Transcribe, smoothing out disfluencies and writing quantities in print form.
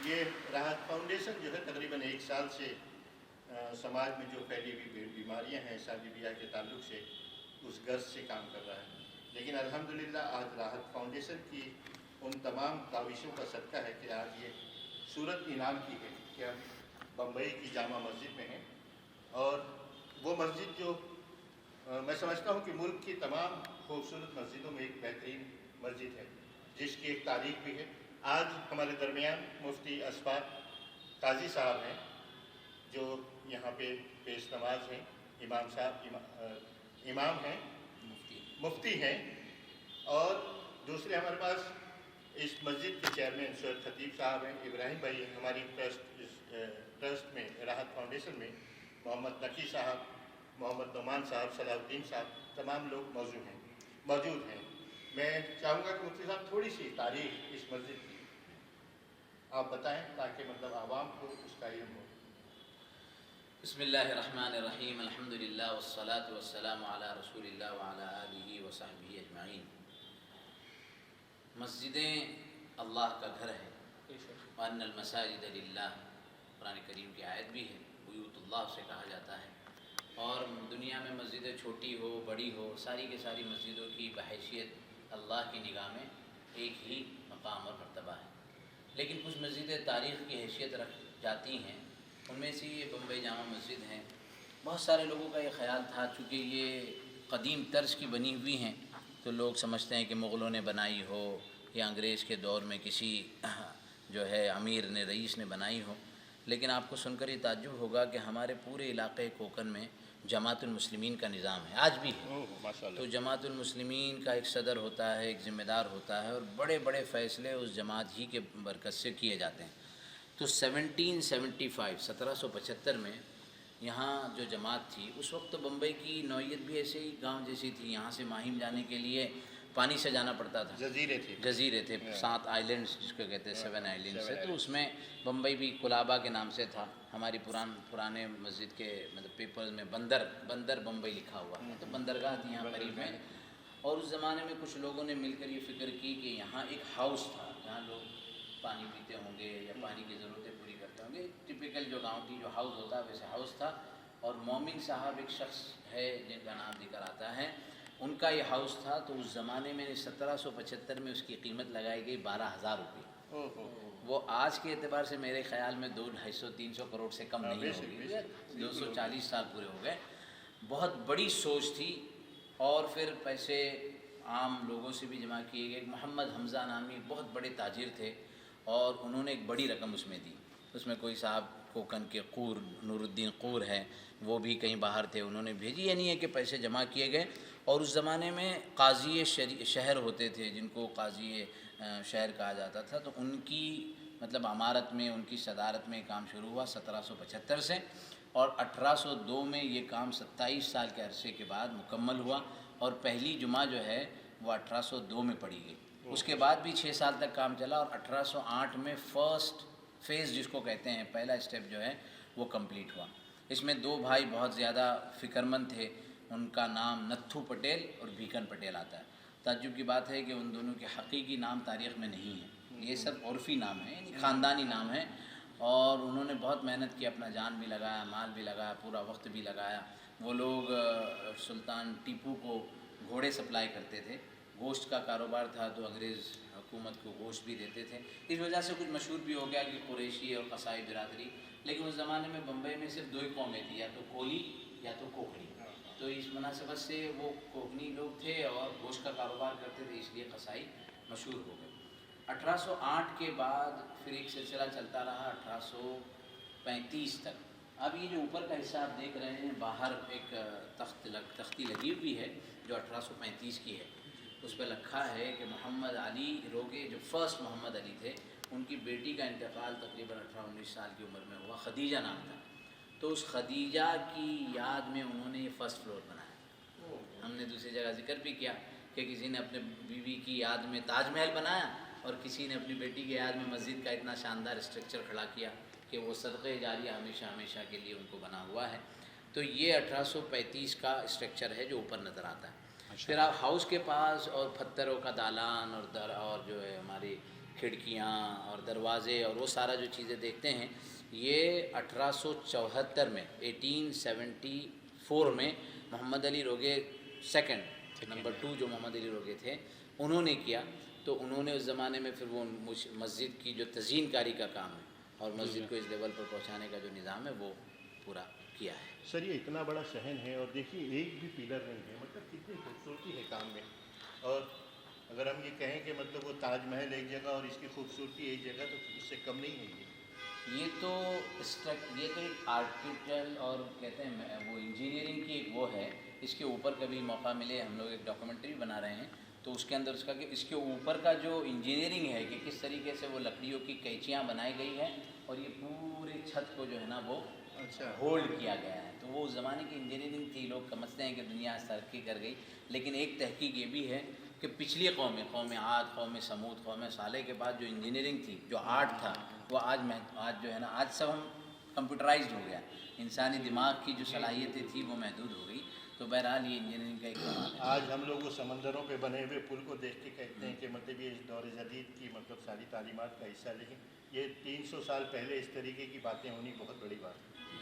یہ راحت فاؤنڈیشن جو ہے تقریباً 1 سال سے سماج میں جو پھیلی ہوئی بیماریاں ہیں شادی بیاہ کے تعلق سے اس غرض سے کام کر رہا ہے. لیکن الحمدللہ آج راحت فاؤنڈیشن کی ان تمام کاوشوں کا صدقہ ہے کہ آج یہ صورت انعام کی ہے کہ ہم بمبئی کی جامع مسجد میں ہیں، اور وہ مسجد جو میں سمجھتا ہوں کہ ملک کی تمام خوبصورت مسجدوں میں ایک بہترین مسجد ہے، جس کی ایک تاریخ بھی ہے. آج ہمارے درمیان مفتی اسباق قاضی صاحب ہیں جو یہاں پہ پیش نماز ہیں، امام صاحب امام ہیں، مفتی ہیں، اور دوسرے ہمارے پاس اس مسجد کے چیئرمین سید خطیب صاحب ہیں، ابراہیم بھائی ہیں، ہماری ٹرسٹ میں راحت فاؤنڈیشن میں محمد نقی صاحب، محمد نعمان صاحب، صلاح الدین صاحب، تمام لوگ موجود ہیں. میں چاہوں گا کہ مفتی صاحب تھوڑی سی تاریخ اس مسجد کی آپ بتائیں تاکہ مطلب عوام کو اس کا علم ہو. بسم اللہ الرحمن الرحیم، الحمدللہ والصلاة والسلام علی رسول اللہ وعلی آلہ وصحبہ اجمعین. مسجدیں اللہ کا گھر ہے، وَأَنَّ الْمَسَاجِدَ لِلَّهِ، قرآن کریم کی آیت بھی ہے، بیوت اللہ سے کہا جاتا ہے. اور دنیا میں مسجدیں چھوٹی ہو بڑی ہو، ساری کی ساری مسجدوں کی بحیثیت اللہ کی نگاہ میں ایک ہی مقام اور مرتبہ ہے. لیکن کچھ مسجدیں تاریخ کی حیثیت رکھ جاتی ہیں، ان میں سے یہ بمبئی جامع مسجد ہیں. بہت سارے لوگوں کا یہ خیال تھا چونکہ یہ قدیم طرز کی بنی ہوئی ہیں تو لوگ سمجھتے ہیں کہ مغلوں نے بنائی ہو یا انگریز کے دور میں کسی جو ہے امیر نے، رئیس نے بنائی ہو. لیکن آپ کو سن کر یہ تعجب ہوگا کہ ہمارے پورے علاقے کوکن میں جماعت المسلمین کا نظام ہے، آج بھی ہے. تو جماعت المسلمین کا ایک صدر ہوتا ہے، ایک ذمہ دار ہوتا ہے، اور بڑے بڑے فیصلے اس جماعت ہی کے برکت سے کیے جاتے ہیں. تو 1775 میں یہاں جو جماعت تھی، اس وقت تو بمبئی کی نوعیت بھی ایسے ہی گاؤں جیسی تھی. یہاں سے ماہم جانے کے لیے پانی سے جانا پڑتا تھا، جزیرے تھے، 7 آئلینڈز جس کو کہتے ہیں، 7 آئلینڈز سے. تو اس میں بمبئی بھی کلابا کے نام سے تھا. ہماری پرانے مسجد کے مطلب پیپرز میں بندر بمبئی لکھا ہوا ہے، تو بندرگاہ تھی یہاں قریب میں. اور اس زمانے میں کچھ لوگوں نے مل کر یہ فکر کی کہ یہاں ایک ہاؤس تھا جہاں لوگ پانی پیتے ہوں گے یا پانی کی ضرورتیں پوری کرتے ہوں گے. ٹپیکل جو گاؤں کی جو ہاؤس ہوتا ہے ویسے ہاؤس تھا. اور مومن صاحب ایک شخص ہے جن کا نام ذکر آتا ہے، ان کا یہ ہاؤس تھا. تو اس زمانے میں 1775 میں اس کی قیمت لگائی گئی 12,000 روپے. وہ آج کے اعتبار سے میرے خیال میں 200-250-300 کروڑ سے کم نہیں ہوگی، 240 سال پورے ہو گئے. بہت بڑی سوچ تھی. اور پھر پیسے عام لوگوں سے بھی جمع کیے گئے. محمد حمزہ نامی بہت بڑے تاجر تھے اور انہوں نے ایک بڑی رقم اس میں دی. اس میں کوئی صاحب کوکن کے قور، نور الدین قور ہیں، وہ بھی کہیں باہر تھے، انہوں نے بھیجی. یہ نہیں ہے کہ پیسے جمع کیے گئے. اور اس زمانے میں قاضی شہر ہوتے تھے جن کو قاضی شہر کہا جاتا تھا. تو ان کی مطلب امارت میں، ان کی صدارت میں کام شروع ہوا 1775 سے، اور 1802 میں یہ کام 27 سال کے عرصے کے بعد مکمل ہوا. اور پہلی جمعہ جو ہے وہ 1802 میں پڑھی گئی. اس کے بعد بھی 6 سال تک کام چلا، اور 1808 میں فرسٹ فیز جس کو کہتے ہیں، پہلا اسٹیپ جو ہے وہ کمپلیٹ ہوا. اس میں 2 بھائی بہت زیادہ فکر مند تھے، ان کا نام نتھو پٹیل اور بھیکن پٹیل آتا ہے. تعجب کی بات ہے کہ ان دونوں کے حقیقی نام تاریخ میں نہیں ہیں، یہ سب عرفی نام ہیں، یعنی خاندانی نام ہیں. اور انہوں نے بہت محنت کی، اپنا جان بھی لگایا، مال بھی لگایا، پورا وقت بھی لگایا. وہ لوگ سلطان ٹیپو کو گھوڑے سپلائی کرتے تھے، گوشت کا کاروبار تھا تو انگریز حکومت کو گوشت بھی دیتے تھے. اس وجہ سے کچھ مشہور بھی ہو گیا کہ قریشی اور قصائی برادری. لیکن اس زمانے میں بمبئی میں صرف 2 ہی قومیں تھیں، یا تو کولی یا تو کوکھڑی. تو اس مناسبت سے وہ کوکنی لوگ تھے اور گوشت کا کاروبار کرتے تھے، اس لیے قصائی مشہور ہو گئے. 1808 کے بعد پھر ایک سلسلہ چلتا رہا 1835 تک. اب یہ جو اوپر کا حصہ آپ دیکھ رہے ہیں، باہر ایک تختی لگی ہوئی ہے جو 1835 کی ہے. اس پہ لکھا ہے کہ محمد علی روگے، جو فرسٹ محمد علی تھے، ان کی بیٹی کا انتقال تقریباً 18-19 سال کی عمر میں ہوا. خدیجہ نام تھا. تو اس خدیجہ کی یاد میں انہوں نے یہ فرسٹ فلور بنایا. ہم نے دوسری جگہ ذکر بھی کیا کہ کسی نے اپنے بیوی کی یاد میں تاج محل بنایا، اور کسی نے اپنی بیٹی کی یاد میں مسجد کا اتنا شاندار اسٹرکچر کھڑا کیا کہ وہ صدقہ جاریہ ہمیشہ کے لیے ان کو بنا ہوا ہے. تو یہ 1835 کا اسٹرکچر ہے جو اوپر نظر آتا ہے. پھر آپ ہاؤس کے پاس اور پتھروں کا دالان اور جو ہے ہماری کھڑکیاں اور دروازے اور وہ سارا جو چیزیں دیکھتے ہیں، یہ 1874 میں 1874 میں محمد علی روگے سیکنڈ نمبر 2 جو محمد علی روگے تھے انہوں نے کیا. تو انہوں نے اس زمانے میں پھر وہ مسجد کی جو تزئین کاری کا کام ہے اور مسجد کو اس لیول پر پہنچانے کا جو نظام ہے وہ پورا کیا ہے. سر یہ اتنا بڑا صحن ہے اور دیکھیے ایک بھی پیلر نہیں ہے، مطلب کتنی خوبصورتی ہے کام میں. اور اگر ہم یہ کہیں کہ مطلب وہ تاج محل ایک جگہ اور اس کی خوبصورتی ایک جگہ تو اس سے کم نہیں ہے یہ تو ایک آرکیٹیکچرل اور کہتے ہیں وہ انجینئرنگ کی ایک وہ ہے. اس کے اوپر کبھی موقع ملے ہم لوگ ایک ڈاکومنٹری بنا رہے ہیں تو اس کے اندر اس کا کہ اس کے اوپر کا جو انجینئرنگ ہے کہ کس طریقے سے وہ لکڑیوں کی قینچیاں بنائی گئی ہیں اور یہ پورے چھت کو جو ہے نا وہ ہولڈ کیا گیا ہے. تو وہ اس زمانے کی انجینئرنگ تھی. لوگ سمجھتے ہیں کہ دنیا ترقی کر گئی، لیکن ایک تحقیق یہ بھی ہے کہ پچھلی قوم عاد، قوم سمود، قوم صالح کے بعد جو انجینئرنگ تھی، جو آرٹ تھا، وہ آج جو ہے نا آج سب ہم کمپیوٹرائزڈ ہو گیا. انسانی دماغ کی جو صلاحیتیں تھیں وہ محدود ہو گئی. تو بہرحال یہ انجینئرنگ کا ایک کمال ہے. آج ہم لوگ وہ سمندروں پہ بنے ہوئے پل کو دیکھ کے کہتے ہیں کہ مطلب یہ اس دور جدید کی مطلب ساری تعلیمات کا حصہ، لیکن یہ 300 سال پہلے اس طریقے کی باتیں ہونی بہت بڑی بات ہے.